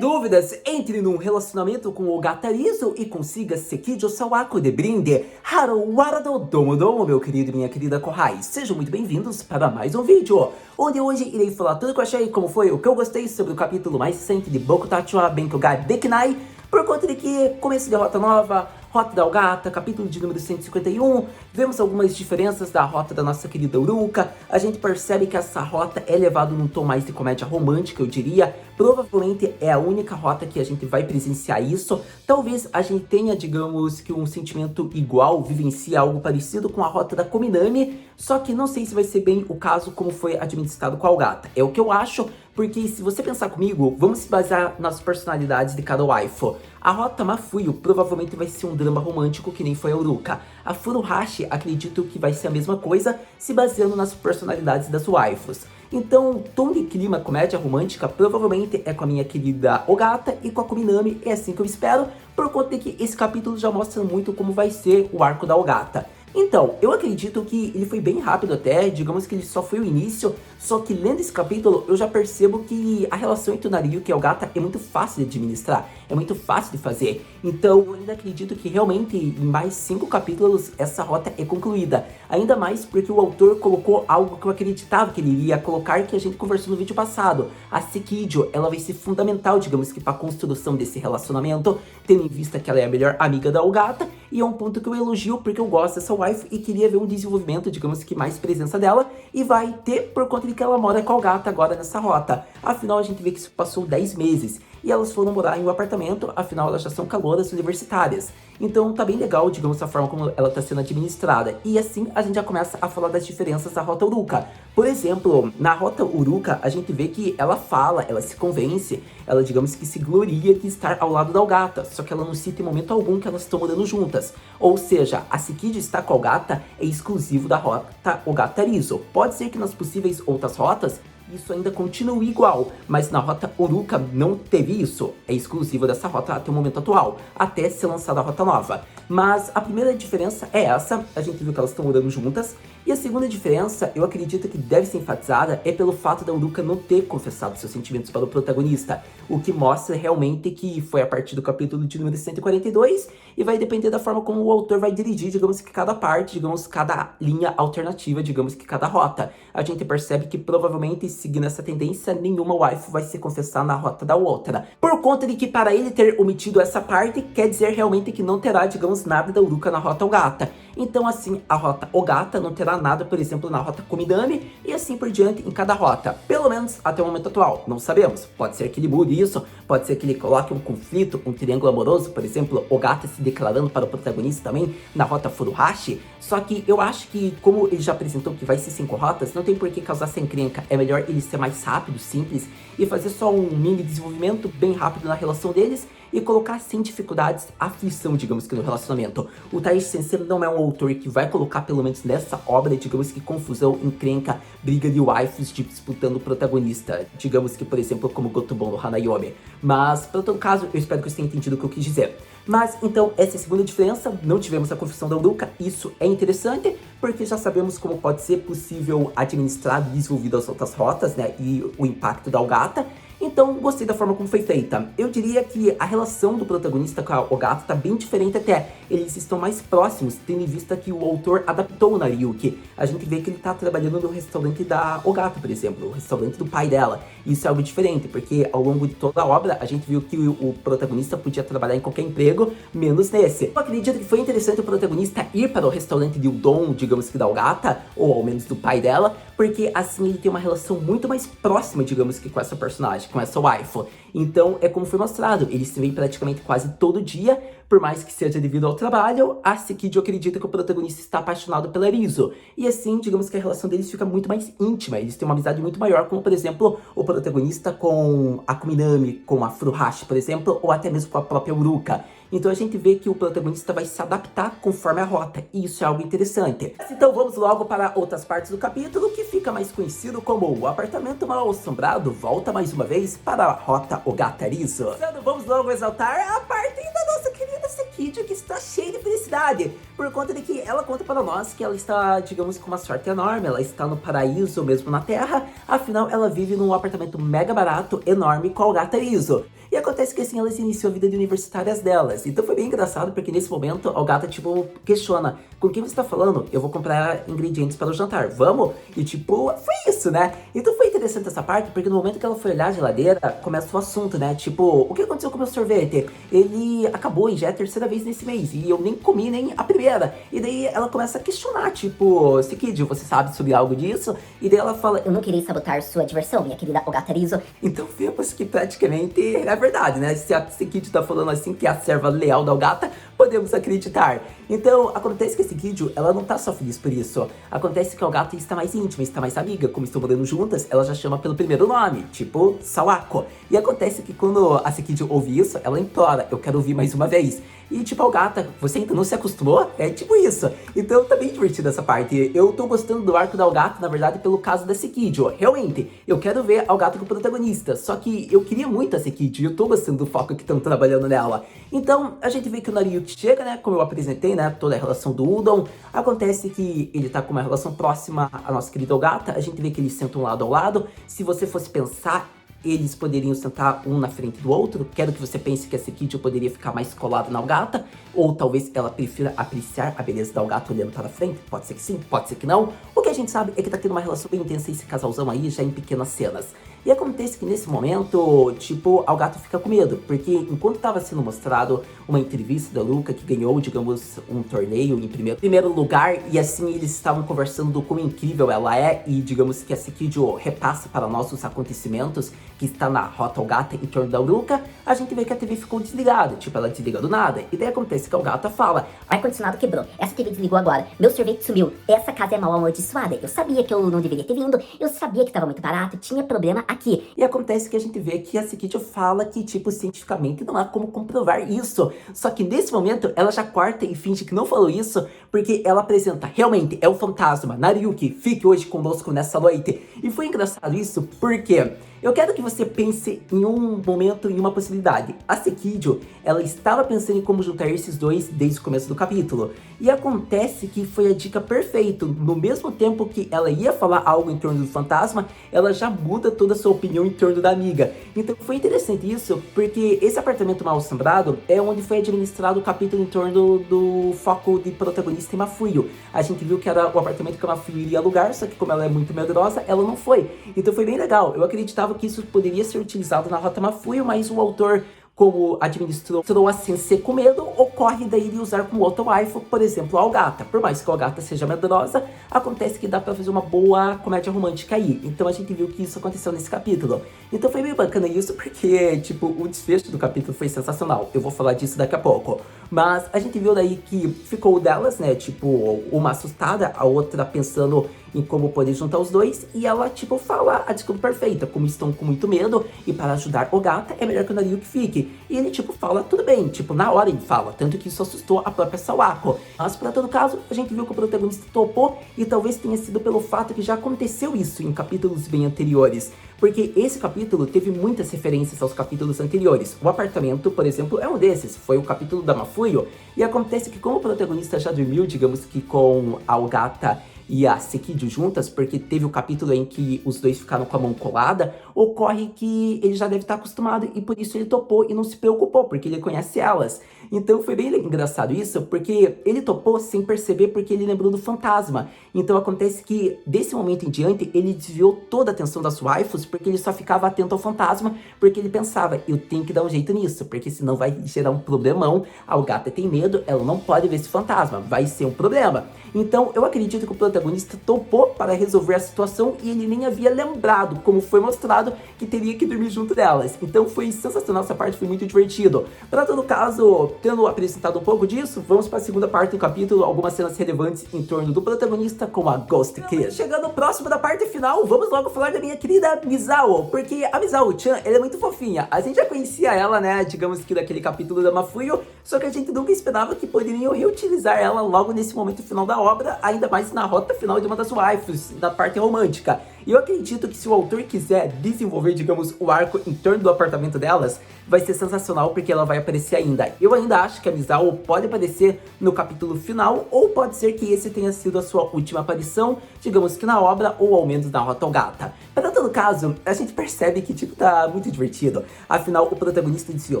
dúvidas, entre num relacionamento com o Gatarizo e consiga Sekijo Sawako de brinde. Haruwarado Domo Domo, meu querido e minha querida Kohai. Sejam muito bem-vindos para mais um vídeo, onde hoje irei falar tudo que eu achei, como foi, o que eu gostei sobre o capítulo mais recente de Boku Tachi wa Benkyouga Dekinai, por conta de que começo de rota nova, Rota da Ogata, capítulo de número 151, vemos algumas diferenças da rota da nossa querida Uruka, a gente percebe que essa rota é levada num tom mais de comédia romântica, eu diria, provavelmente é a única rota que a gente vai presenciar isso, talvez a gente tenha, digamos, que um sentimento igual, vivencie algo parecido com a rota da Kominami, só que não sei se vai ser bem o caso como foi administrado com a Ogata, é o que eu acho, porque se você pensar comigo, vamos se basear nas personalidades de cada waifu. A rota Mafuyu provavelmente vai ser um drama romântico que nem foi a Uruka. A Furuhashi acredito que vai ser a mesma coisa, se baseando nas personalidades das waifus. Então, o tom de clima comédia romântica provavelmente é com a minha querida Ogata e com a Kominami, é assim que eu espero, por conta de que esse capítulo já mostra muito como vai ser o arco da Ogata. Então, eu acredito que ele foi bem rápido até, digamos que ele só foi o início, só que lendo esse capítulo eu já percebo que a relação entre o Nariyuki e a Ogata é muito fácil de administrar, é muito fácil de fazer. Então, eu ainda acredito que realmente em mais 5 capítulos essa rota é concluída. Ainda mais porque o autor colocou algo que eu acreditava que ele iria colocar, que a gente conversou no vídeo passado. A Sekijo, ela vai ser fundamental, digamos que para a construção desse relacionamento, tendo em vista que ela é a melhor amiga da Ogata, e é um ponto que eu elogio porque eu gosto dessa wife e queria ver um desenvolvimento, digamos que mais presença dela, e vai ter por conta de que ela mora com a Ogata agora nessa rota. Afinal, a gente vê que isso passou 10 meses, e elas foram morar em um apartamento, afinal elas já são calouras universitárias. Então tá bem legal, digamos, a forma como ela tá sendo administrada. E assim a gente já começa a falar das diferenças da rota Uruka. Por exemplo, na rota Uruka, a gente vê que ela fala, ela se convence, ela digamos que se gloria de estar ao lado da Ogata, só que ela não cita em momento algum que elas estão morando juntas. Ou seja, a Sekijo estar com a Ogata é exclusivo da rota Ogata-Rizo. Pode ser que nas possíveis outras rotas, isso ainda continua igual, mas na rota Uruka não teve isso, é exclusivo dessa rota até o momento atual, até ser lançada a rota nova. Mas a primeira diferença é essa, a gente viu que elas estão morando juntas, e a segunda diferença, eu acredito que deve ser enfatizada, é pelo fato da Uruka não ter confessado seus sentimentos para o protagonista, o que mostra realmente que foi a partir do capítulo de número 142, e vai depender da forma como o autor vai dirigir, digamos que cada parte, digamos, cada linha alternativa, digamos que cada rota. A gente percebe que provavelmente, seguindo essa tendência, nenhuma waifu vai se confessar na rota da outra. Por conta de que para ele ter omitido essa parte, quer dizer realmente que não terá, digamos, nada da Uruka na rota Ogata. Então assim, a rota Ogata não terá nada, por exemplo, na rota Kominami, e assim por diante em cada rota. Pelo menos até o momento atual, não sabemos. Pode ser que ele mude isso, pode ser que ele coloque um conflito, um triângulo amoroso, por exemplo, Ogata se declarando para o protagonista também na rota Furuhashi. Só que eu acho que, como ele já apresentou que vai ser 5 rotas, não tem por que causar essa encrenca. É melhor ele ser mais rápido, simples, e fazer só um mini desenvolvimento bem rápido na relação deles, e colocar sem dificuldades, aflição, digamos que no relacionamento. O Taishi Sensei não é um autor que vai colocar, pelo menos nessa obra, digamos que confusão, encrenca, briga de waifus disputando o protagonista. Digamos que, por exemplo, como Gotobon no Hanayomi. Mas, para todo caso, eu espero que você tenha entendido o que eu quis dizer. Mas, então, essa é a segunda diferença, não tivemos a confissão da Uruka, isso é interessante, porque já sabemos como pode ser possível administrar e desenvolver as outras rotas, né, e o impacto da Ogata. Então, gostei da forma como foi feita. Eu diria que a relação do protagonista com a Ogata tá bem diferente até. Eles estão mais próximos, tendo em vista que o autor adaptou o Nariyuki. A gente vê que ele tá trabalhando no restaurante da Ogata, por exemplo, o restaurante do pai dela. Isso é algo diferente, porque ao longo de toda a obra, a gente viu que o protagonista podia trabalhar em qualquer emprego, menos nesse. Eu acredito que foi interessante o protagonista ir para o restaurante de udon, digamos que da Ogata, ou ao menos do pai dela, porque assim ele tem uma relação muito mais próxima, digamos que com essa personagem, com essa waifu. Então é como foi mostrado, eles se veem praticamente quase todo dia, por mais que seja devido ao trabalho, a Sekijo acredita que o protagonista está apaixonado pela Rizo. E assim, digamos que a relação deles fica muito mais íntima, eles têm uma amizade muito maior, como por exemplo, o protagonista com a Kominami, com a Furuhashi, por exemplo, ou até mesmo com a própria Uruka. Então a gente vê que o protagonista vai se adaptar conforme a rota, e isso é algo interessante. Então vamos logo para outras partes do capítulo, que fica mais conhecido como o apartamento mal assombrado volta mais uma vez para a rota Ogata-Rizo. Vamos logo exaltar a parte da nossa querida Sekijo. Sekid que está cheia de felicidade, por conta de que ela conta para nós que ela está, digamos, com uma sorte enorme, ela está no paraíso mesmo na Terra, afinal ela vive num apartamento mega barato, enorme, com a Gata Rizzo. E acontece que assim elas iniciam a vida de universitárias delas. Então foi bem engraçado, porque nesse momento a Gata, tipo, questiona: com quem você tá falando? Eu vou comprar ingredientes para o jantar, vamos? E tipo, foi isso, né? Então foi interessante essa parte, porque no momento que ela foi olhar a geladeira, começa o assunto, né? Tipo, o que aconteceu com o meu sorvete? Ele acabou e já é a terceira vez nesse mês, e eu nem comi nem a primeira. E daí ela começa a questionar, tipo, Sekid, você sabe sobre algo disso? E daí ela fala: eu não queria sabotar sua diversão, minha querida Ogata Rizzo. Então vemos que praticamente é verdade, né? Se a Sekid tá falando assim que é a serva leal da Ogata, podemos acreditar. Então, acontece que a Sekid, ela não tá só feliz por isso. Acontece que a Ogata está mais íntima, está mais amiga. Como estão morando juntas, ela já chama pelo primeiro nome, tipo Sawako. E acontece que quando a Sekid ouve isso, ela implora: eu quero ouvir mais uma vez. E tipo, a Ogata, você ainda não se acostumou? É tipo isso. Então tá bem divertido essa parte. Eu tô gostando do arco da Ogata, na verdade, pelo caso da Sekid. Realmente, eu quero ver a Ogata como protagonista. Só que eu queria muito a Sekid e eu tô gostando do foco que estão trabalhando nela. Então, a gente vê que o Nariyuki chega, né? Como eu apresentei, né? Toda a relação do Udon. Acontece que ele tá com uma relação próxima à nossa querida Ogata. A gente vê que eles sentam lado ao lado. Se você fosse pensar, eles poderiam sentar um na frente do outro. Quero que você pense que a Sekid poderia ficar mais colada na Ogata, ou talvez ela prefira apreciar a beleza da Ogata olhando para frente. Pode ser que sim, pode ser que não. O que a gente sabe é que tá tendo uma relação bem intensa esse casalzão aí, já em pequenas cenas. E acontece que nesse momento, tipo, a Ogata fica com medo, porque enquanto estava sendo mostrado uma entrevista da Luca, que ganhou, digamos, um torneio em primeiro lugar, e assim eles estavam conversando do quão incrível ela é, e digamos que a Sekid repassa para nós os acontecimentos que está na Rota Ogata em torno da Luca, a gente vê que a TV ficou desligada, tipo, ela desliga do nada. E daí acontece que a Ogata fala: o ar-condicionado quebrou, essa TV desligou agora, meu sorvete sumiu, essa casa é mal amaldiçoada, eu sabia que eu não deveria ter vindo, eu sabia que estava muito barato, tinha problema aqui. E acontece que a gente vê que a Sekid fala que, tipo, cientificamente não há como comprovar isso. Só que nesse momento ela já corta e finge que não falou isso, porque ela apresenta: realmente é o fantasma, Nariyuki, fique hoje conosco nessa noite. E foi engraçado isso porque eu quero que você pense em um momento, em uma possibilidade. A Sekid, ela estava pensando em como juntar esses dois desde o começo do capítulo. E acontece que foi a dica perfeita. No mesmo tempo que ela ia falar algo em torno do fantasma, ela já muda toda a sua opinião em torno da amiga. Então foi interessante isso, porque esse apartamento mal assombrado é onde foi administrado o capítulo em torno do foco de protagonista em Mafuyu. A gente viu que era o apartamento que a Mafuyu iria alugar, só que como ela é muito medrosa, ela não foi. Então foi bem legal. Eu acreditava que isso poderia ser utilizado na Rota Mafuyu, mas o autor, como administrou a Sensei com medo, ocorre daí de usar como outra waifu, por exemplo, a Ogata. Por mais que a Ogata seja medrosa, acontece que dá pra fazer uma boa comédia romântica aí. Então a gente viu que isso aconteceu nesse capítulo. Então foi bem bacana isso, porque, tipo, o desfecho do capítulo foi sensacional. Eu vou falar disso daqui a pouco. Mas a gente viu daí que ficou delas, né, tipo, uma assustada, a outra pensando em como poder juntar os dois, e ela, tipo, fala a desculpa perfeita: como estão com muito medo, e para ajudar Ogata, é melhor que o Nariyuki fique. E ele, tipo, fala tudo bem, tipo, na hora ele fala, tanto que isso assustou a própria Sawako. Mas, pra todo caso, a gente viu que o protagonista topou, e talvez tenha sido pelo fato que já aconteceu isso em capítulos bem anteriores. Porque esse capítulo teve muitas referências aos capítulos anteriores. O apartamento, por exemplo, é um desses. Foi o capítulo da Mafuyu. E acontece que como o protagonista já dormiu, digamos que com a Ogata e a Sekid juntas, porque teve o capítulo em que os dois ficaram com a mão colada, ocorre que ele já deve estar acostumado e por isso ele topou e não se preocupou, porque ele conhece elas. Então foi bem engraçado isso, porque ele topou sem perceber, porque ele lembrou do fantasma. Então acontece que, desse momento em diante, ele desviou toda a atenção das waifus, porque ele só ficava atento ao fantasma, porque ele pensava: eu tenho que dar um jeito nisso, porque senão vai gerar um problemão. A Ogata tem medo, ela não pode ver esse fantasma, vai ser um problema. Então eu acredito que o protagonista topou para resolver a situação e ele nem havia lembrado, como foi mostrado, que teria que dormir junto delas. Então foi sensacional, essa parte foi muito divertido. Para todo caso, tendo apresentado um pouco disso, vamos para a segunda parte do capítulo, algumas cenas relevantes em torno do protagonista com a Ghost Kiss. Chegando próximo da parte final, vamos logo falar da minha querida Misao, porque a Misao-chan, ela é muito fofinha. A gente já conhecia ela, né, digamos que daquele capítulo da Mafuyu, só que a gente nunca esperava que poderiam reutilizar ela logo nesse momento final da obra, ainda mais na Rota rota final de uma das waifus, da parte romântica. E eu acredito que se o autor quiser desenvolver, digamos, o arco em torno do apartamento delas, vai ser sensacional porque ela vai aparecer ainda. Eu ainda acho que a Misao pode aparecer no capítulo final, ou pode ser que esse tenha sido a sua última aparição, digamos que na obra, ou ao menos na Rota ao Gata. Para todo caso, a gente percebe que tipo tá muito divertido. Afinal, o protagonista desviou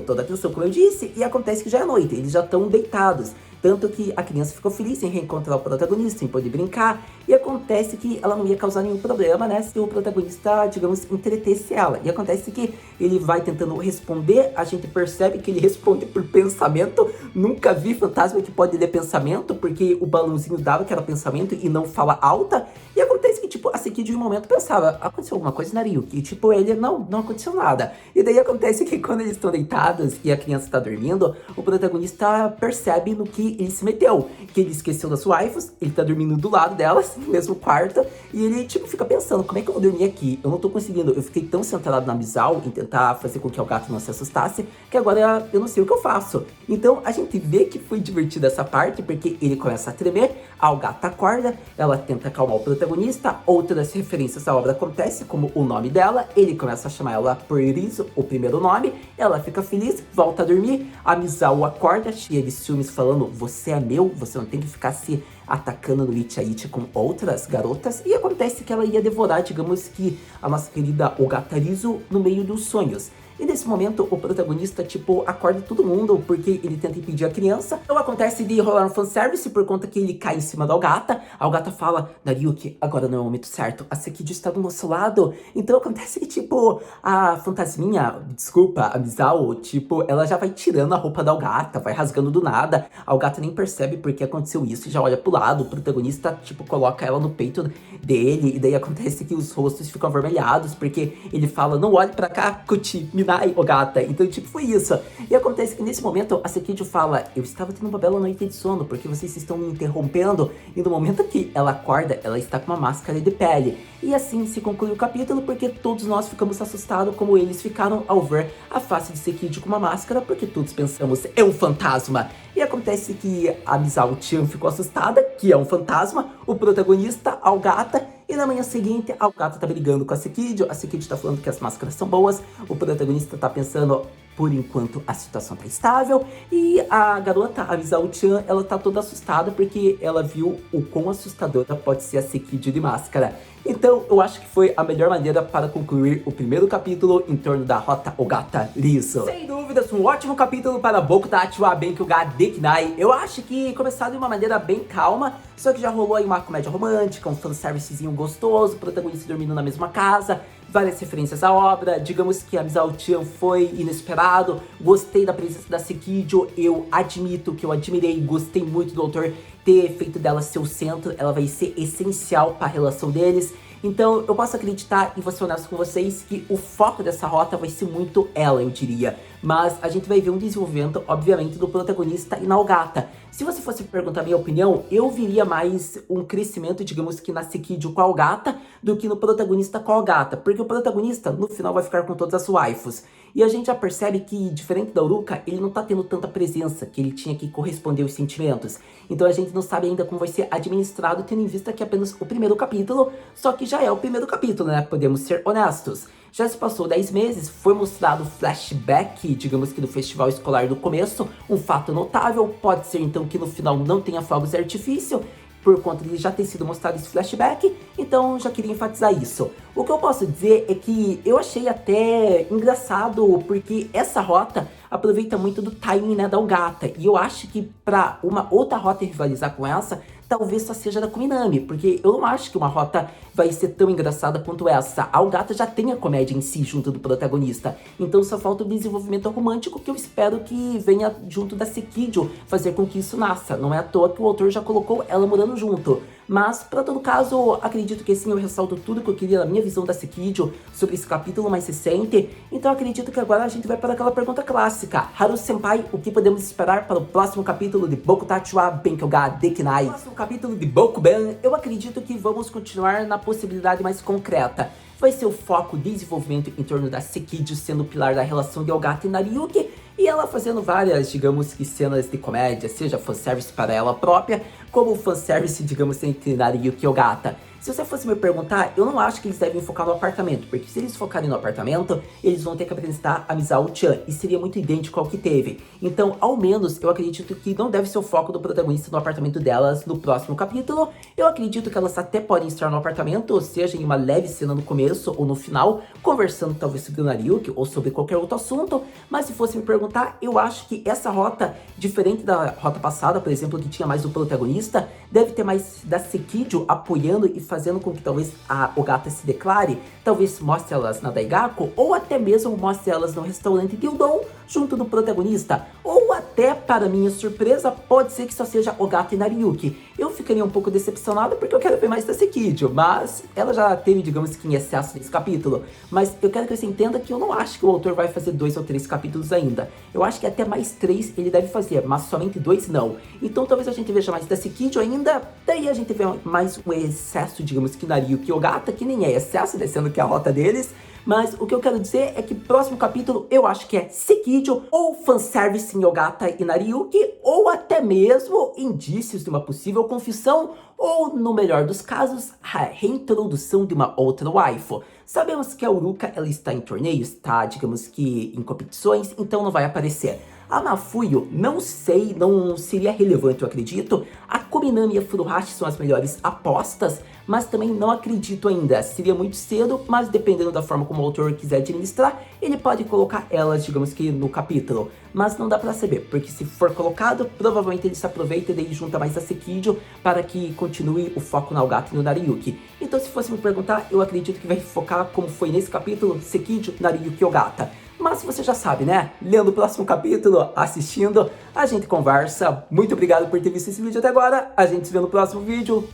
toda a atenção, como eu disse, e acontece que já é noite, eles já estão deitados. Tanto que a criança ficou feliz em reencontrar o protagonista, em poder brincar, e acontece que ela não ia causar nenhum problema, né, se o protagonista, digamos, entretesse ela. E acontece que ele vai tentando responder, a gente percebe que ele responde por pensamento. Nunca vi fantasma que pode ler pensamento, porque o balãozinho dava que era pensamento e não fala alta. E acontece que, tipo, a Seki de um momento pensava, aconteceu alguma coisa na Ryuki? E, tipo, ele, não aconteceu nada. E daí acontece que quando eles estão deitados e a criança tá dormindo, o protagonista percebe no que ele se meteu, que ele esqueceu das waifus, ele tá dormindo do lado delas, no mesmo quarto, e ele, tipo, fica pensando, como é que eu vou dormir aqui? Eu não tô conseguindo, eu fiquei tão centrado na Misao, em tentar fazer com que o gato não se assustasse, que agora eu não sei o que eu faço. Então, a gente vê que foi divertida essa parte, porque ele começa a tremer, a gata acorda, ela tenta acalmar o protagonista, outras referências à obra acontecem, como o nome dela, ele começa a chamar ela por Riso, o primeiro nome, ela fica feliz, volta a dormir, a Misao acorda, cheia de ciúmes, falando, você é meu, você não tem que ficar se atacando no Ichi com outras garotas, e acontece que ela ia devorar, digamos que, a nossa querida Ogata Riso no meio dos sonhos. E nesse momento, o protagonista, tipo, acorda todo mundo, porque ele tenta impedir a criança. Então acontece de rolar um fanservice, por conta que ele cai em cima da Ogata. A Ogata fala, Nariuki, agora não é o momento certo, a Sekido está do nosso lado. Então acontece que, tipo, a fantasminha, desculpa, a Misao, tipo, ela já vai tirando a roupa da Ogata, vai rasgando do nada. A Ogata nem percebe porque aconteceu isso e já olha pro lado. O protagonista, tipo, coloca ela no peito dele, e daí acontece que os rostos ficam avermelhados, porque ele fala, não olhe pra cá, Kuti, Minai, Ogata. Então, tipo, foi isso. E acontece que nesse momento, a Sekido fala, eu estava tendo uma bela noite de sono, porque vocês estão me interrompendo. E no momento que ela acorda, ela está com uma máscara de pele. E assim se conclui o capítulo, porque todos nós ficamos assustados como eles ficaram ao ver a face de Sekido com uma máscara, porque todos pensamos, é um fantasma. E acontece que a Misao-chan ficou assustada, que é um fantasma, o protagonista, a Ogata, e na manhã seguinte, a Ogata tá brigando com a Sekido tá falando que as máscaras são boas, o protagonista tá pensando, por enquanto a situação tá estável, e a garota, a Misao-chan, ela tá toda assustada porque ela viu o quão assustadora pode ser a Sekido de máscara. Então, eu acho que foi a melhor maneira para concluir o primeiro capítulo em torno da Rota Ogata Riso. Sem dúvidas, um ótimo capítulo para Bokutachi wa Benkyou ga Dekinai. Eu acho que começaram de uma maneira bem calma, só que já rolou aí uma comédia romântica, um fanservicezinho gostoso, protagonista dormindo na mesma casa, várias referências à obra, digamos que a Misao-chan foi inesperado, gostei da presença da Sekido, eu admito que eu admirei, gostei muito do autor ter feito dela ser o centro, ela vai ser essencial para a relação deles. Então eu posso acreditar, e vou ser honesto com vocês, que o foco dessa rota vai ser muito ela, eu diria. Mas a gente vai ver um desenvolvimento, obviamente, do protagonista e na Ogata. Se você fosse perguntar a minha opinião, eu viria mais um crescimento, digamos que na Sekido com a Ogata, do que no protagonista com a Ogata. Porque o protagonista, no final, vai ficar com todas as waifus. E a gente já percebe que, diferente da Uruka, ele não tá tendo tanta presença, que ele tinha que corresponder aos sentimentos. Então a gente não sabe ainda como vai ser administrado, tendo em vista que é apenas o primeiro capítulo, só que já é o primeiro capítulo, né? Podemos ser honestos. Já se passou 10 meses, foi mostrado flashback, digamos que do festival escolar do começo, um fato notável, pode ser então que no final não tenha fogos de artifício, por conta de já ter sido mostrado esse flashback, então já queria enfatizar isso. O que eu posso dizer é que eu achei até engraçado, porque essa rota aproveita muito do timing, né, da Ogata, e eu acho que pra uma outra rota rivalizar com essa, talvez só seja da Kuminami, porque eu não acho que uma rota vai ser tão engraçada quanto essa. A Ogata já tem a comédia em si junto do protagonista, então só falta o desenvolvimento romântico que eu espero que venha junto da Sekido fazer com que isso nasça. Não é à toa que o autor já colocou ela morando junto. Mas, pra todo caso, acredito que sim, eu ressalto tudo que eu queria na minha visão da Sekido sobre esse capítulo mais recente. Então acredito que agora a gente vai para aquela pergunta clássica. Haru-senpai, o que podemos esperar para o próximo capítulo de Bokutachi wa Benkyou ga Dekinai? No próximo capítulo de Bokuben, eu acredito que vamos continuar na possibilidade mais concreta. Vai ser o foco de desenvolvimento em torno da Sekido sendo o pilar da relação de Ogata e Nariuki, e ela fazendo várias, digamos que cenas de comédia, seja fanservice para ela própria, como fanservice, digamos, entre Nariyuki e Ogata. Se você fosse me perguntar, eu não acho que eles devem focar no apartamento, porque se eles focarem no apartamento, eles vão ter que apresentar a Misao-chan, e seria muito idêntico ao que teve. Então, ao menos, eu acredito que não deve ser o foco do protagonista no apartamento delas no próximo capítulo. Eu acredito que elas até podem estar no apartamento, ou seja, em uma leve cena no começo ou no final, conversando talvez sobre o Nariyuki ou sobre qualquer outro assunto, mas se fosse me perguntar, eu acho que essa rota, diferente da rota passada, por exemplo, que tinha mais do protagonista, deve ter mais da Sekijō apoiando e fazendo com que talvez a Ogata se declare, talvez mostre elas na Daigaku, ou até mesmo mostre elas no restaurante Gyudon, junto do protagonista, ou até, para minha surpresa, pode ser que só seja Ogata e Nariyuki. Eu ficaria um pouco decepcionado porque eu quero ver mais da Sekijō, mas ela já teve, digamos que em excesso nesse capítulo, mas eu quero que você entenda que eu não acho que o autor vai fazer 2 ou 3 capítulos ainda. Eu acho que até mais 3 ele deve fazer, mas somente 2 não. Então talvez a gente veja mais da Sekijō ainda, daí a gente vê mais o excesso, digamos que Nariyuki e Ogata, que nem é excesso, descendo que é a rota deles. Mas o que eu quero dizer é que próximo capítulo eu acho que é Sekijō, ou fanservice em Ogata e Nariyuki, ou até mesmo indícios de uma possível confissão, ou no melhor dos casos, a reintrodução de uma outra waifu. Sabemos que a Uruka ela está em torneios, está, digamos que em competições, então não vai aparecer. A Mafuyu, não sei, não seria relevante, eu acredito. A Kominami e a Furuhashi são as melhores apostas, mas também não acredito ainda. Seria muito cedo, mas dependendo da forma como o autor quiser administrar, ele pode colocar elas, digamos que no capítulo. Mas não dá pra saber, porque se for colocado, provavelmente ele se aproveita e daí junta mais a Sekijō para que continue o foco na Ogata e no Nariyuki. Então se fosse me perguntar, eu acredito que vai focar como foi nesse capítulo, Sekijō, Nariyuki e Ogata. Mas se você já sabe, né? Lendo o próximo capítulo, assistindo, a gente conversa. Muito obrigado por ter visto esse vídeo até agora. A gente se vê no próximo vídeo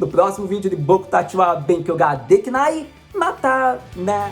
de Boku Tachi wa Benkyou ga Dekinai Mata, né?